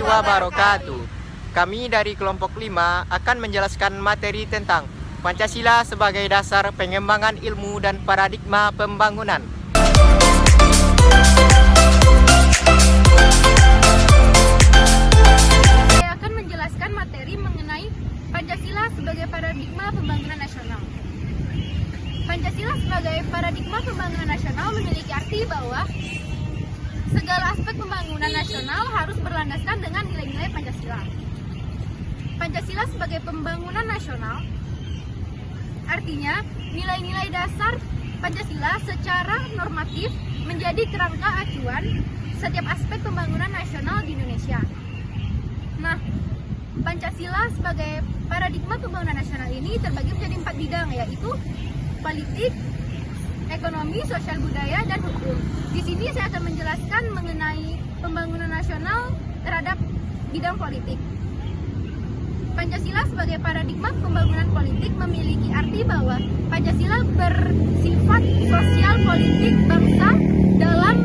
wabarakatuh. Kami dari kelompok 5 akan menjelaskan materi tentang Pancasila sebagai dasar pengembangan ilmu dan paradigma pembangunan. Saya akan menjelaskan materi mengenai Pancasila sebagai paradigma pembangunan nasional. Pancasila sebagai paradigma pembangunan nasional memiliki arti bahwa segala aspek pembangunan nasional harus berlandaskan dengan nilai-nilai Pancasila. Pancasila sebagai pembangunan nasional artinya nilai-nilai dasar Pancasila secara normatif menjadi kerangka acuan setiap aspek pembangunan nasional di Indonesia. Nah, Pancasila sebagai paradigma pembangunan nasional ini terbagi menjadi 4 bidang, yaitu politik, ekonomi, sosial budaya, dan hukum. Di sini saya akan menjelaskan mengenai pembangunan nasional terhadap bidang politik. Pancasila sebagai paradigma pembangunan politik memiliki arti bahwa Pancasila bersifat sosial politik bangsa dalam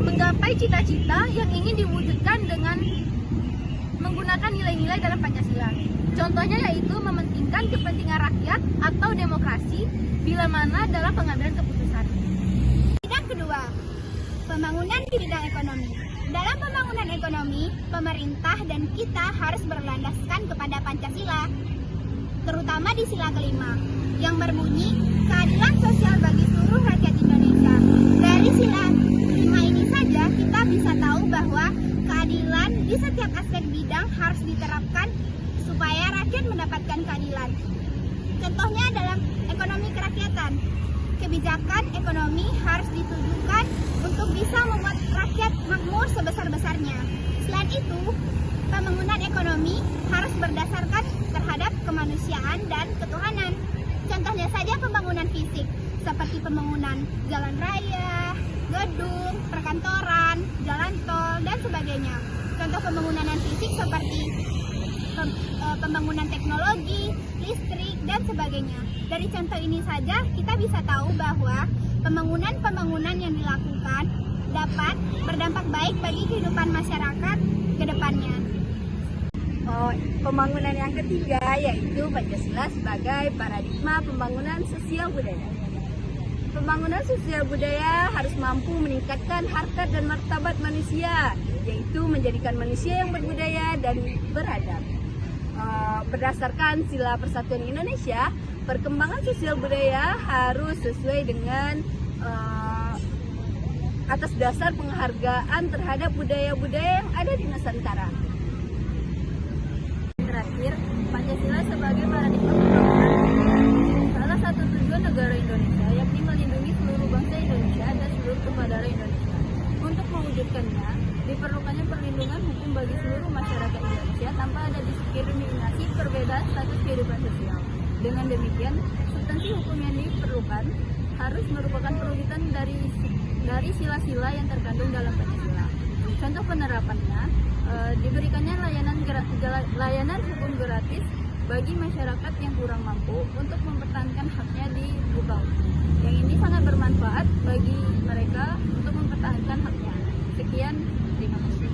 menggapai cita-cita yang ingin diwujudkan dengan menggunakan nilai-nilai dalam Pancasila. Contohnya yaitu mementingkan kepentingan rakyat atau demokrasi bila mana dalam pengambilan keputusan. Bidang kedua, pembangunan di bidang ekonomi. Dalam pembangunan ekonomi, pemerintah dan kita harus berlandaskan kepada Pancasila, terutama di sila kelima, yang berbunyi keadilan sosial bagi seluruh rakyat Indonesia. Dari sila 5 ini saja kita bisa tahu bahwa keadilan di setiap aspek bidang harus diterapkan supaya rakyat mendapatkan keadilan. Contohnya dalam ekonomi kerakyatan, kebijakan ekonomi harus ditujukan untuk bisa membuat rakyat makmur sebesar-besarnya. Selain itu, pembangunan ekonomi harus berdasarkan terhadap kemanusiaan dan ketuhanan. Contohnya saja pembangunan fisik, seperti pembangunan jalan raya, gedung, perkantoran, jalan tol, dan sebagainya. Contoh pembangunan non-fisik seperti pembangunan teknologi, listrik, dan sebagainya. Dari contoh ini saja kita bisa tahu bahwa pembangunan yang dilakukan dapat berdampak baik bagi kehidupan masyarakat ke depannya. Pembangunan yang ketiga yaitu Pancasila sebagai paradigma pembangunan sosial budaya. Pembangunan sosial budaya harus mampu meningkatkan harkat dan martabat manusia, yaitu menjadikan manusia yang berbudaya dan beradab. Berdasarkan Sila Persatuan Indonesia, perkembangan sosial budaya harus sesuai dengan atas dasar penghargaan terhadap budaya-budaya yang ada di Nusantara. Terakhir, Pancasila sebagai paradigma pembangunan. Salah satu tujuan negara Indonesia yakni melindungi seluruh bangsa Indonesia dan seluruh kemadara Indonesia. Untuk mewujudkannya, diperlukannya perlindungan hukum bagi seluruh masyarakat Indonesia tanpa ada diskriminasi perbedaan status kehidupan sosial. Dengan demikian, substansi hukum yang diperlukan harus merupakan perwujudan dari sila-sila yang terkandung dalam Pancasila. Contoh penerapannya, diberikannya layanan hukum gratis bagi masyarakat yang kurang mampu untuk mempertahankan haknya di muka umum. Yang ini sangat bermanfaat bagi mereka untuk mempertahankan haknya. Sekian, terima kasih.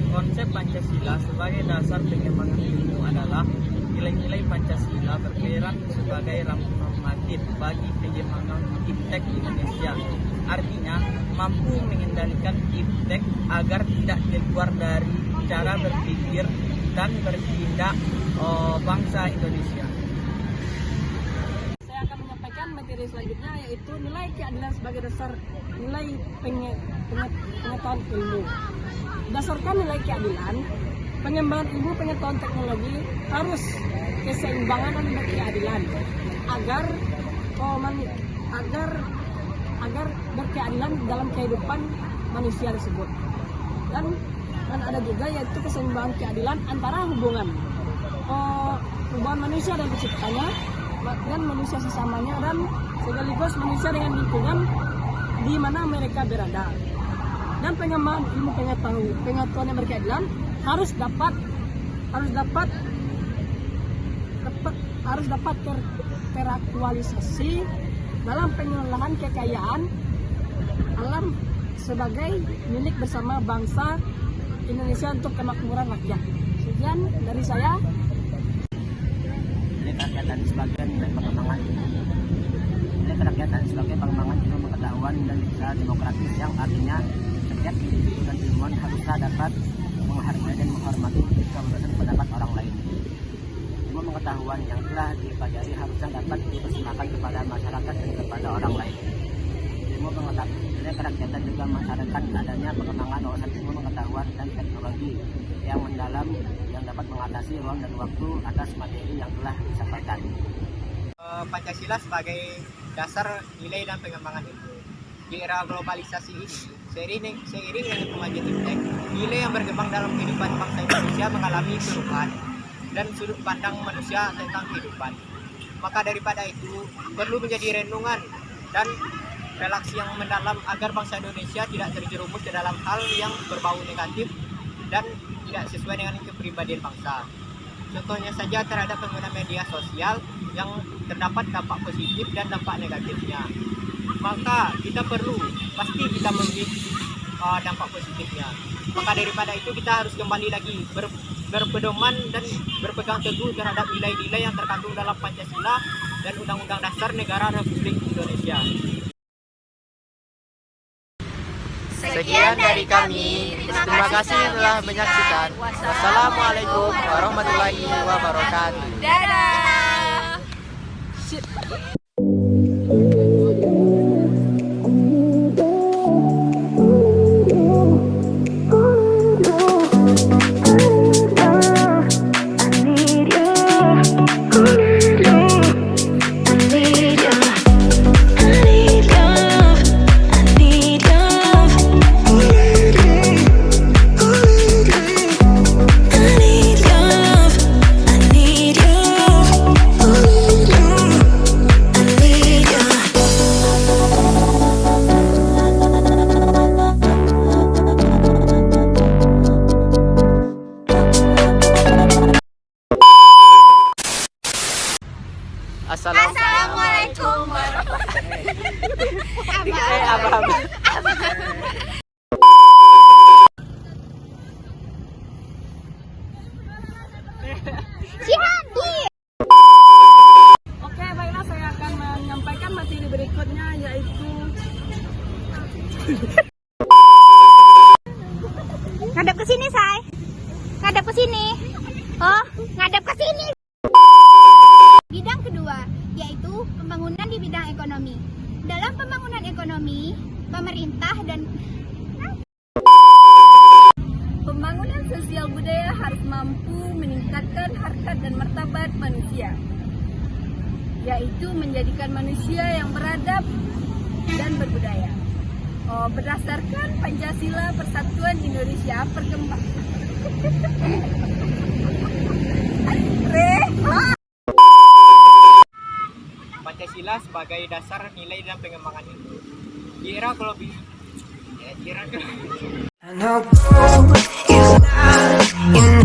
Konsep Pancasila sebagai dasar pengembangan ilmu adalah nilai-nilai Pancasila berperan sebagai rambu normatif bagi pengembangan iptek Indonesia. Artinya, mampu mengendalikan iptek agar tidak keluar dari cara berpikir dan bertindak bangsa Indonesia. Saya akan menyampaikan materi selanjutnya, yaitu nilai keadilan sebagai dasar nilai pengetahuan ilmu. Berdasarkan nilai keadilan, pengembangan ilmu pengetahuan teknologi harus keseimbangan dan berkeadilan agar berkeadilan dalam kehidupan manusia tersebut. Dan ada juga yaitu keseimbangan keadilan antara hubungan manusia dan penciptanya dan manusia sesamanya, dan sekaligus manusia dengan lingkungan di mana mereka berada. Dan pengembangan ilmu pengetahuan yang berkeadilan harus dapat teraktualisasi dalam pengelolaan kekayaan alam sebagai milik bersama bangsa Indonesia untuk kemakmuran rakyat. Sekian dari saya. Nilai kerakyatan sebagai nilai pengembangan nilai kerakyatan sebagai pengembangan ilmu pengetahuan dan negara demokratis yang artinya setiap individu dan ilmuwan haruslah dapat menghargai dan menghormati kebebasan pendapat orang lain. Ilmu pengetahuan yang telah dipelajari harusnya dapat dipersembahkan kepada masyarakat dan kepada orang lain. Ilmu pengetahuan nilai kerakyatan juga mensyaratkan adanya pengembangan wawasan ilmu pengetahuan dan teknologi yang mendalam yang dapat mengatasi ruang dan waktu atas materi yang telah disampaikan. Pancasila sebagai dasar nilai dan pengembangan ilmu. Di era globalisasi ini, seiring dengan kemajuan iptek, nilai yang berkembang dalam kehidupan bangsa Indonesia mengalami perubahan dan sudut pandang manusia tentang kehidupan. Maka daripada itu, perlu menjadi renungan dan refleksi yang mendalam agar bangsa Indonesia tidak terjerumus ke dalam hal yang berbau negatif dan tidak sesuai dengan kepribadian bangsa. Contohnya saja terhadap pengguna media sosial yang terdapat dampak positif dan dampak negatifnya. Maka kita perlu pasti kita memilih dampak positifnya. Maka daripada itu kita harus kembali lagi berpedoman dan berpegang teguh terhadap nilai-nilai yang terkandung dalam Pancasila dan Undang-Undang Dasar Negara Republik Indonesia. Sekian dari kami. Terima kasih telah menyaksikan. Wassalamualaikum warahmatullahi wabarakatuh. Dadah. Assalamualaikum warahmatullahi Oke, baiklah saya akan menyampaikan materi berikutnya yaitu Ngadep ke sini, Say. Ngadep ke sini. Oh, ngadep ke sini. Bidang kedua, yaitu pembangunan di bidang ekonomi. Dalam pembangunan ekonomi, pemerintah dan Pembangunan sosial budaya harus mampu meningkatkan harkat dan martabat manusia, yaitu menjadikan manusia yang beradab dan berbudaya. Berdasarkan Pancasila Persatuan Indonesia Pancasila sebagai dasar nilai dan pengembangan ilmu. Di era globalisasi, I know is not, you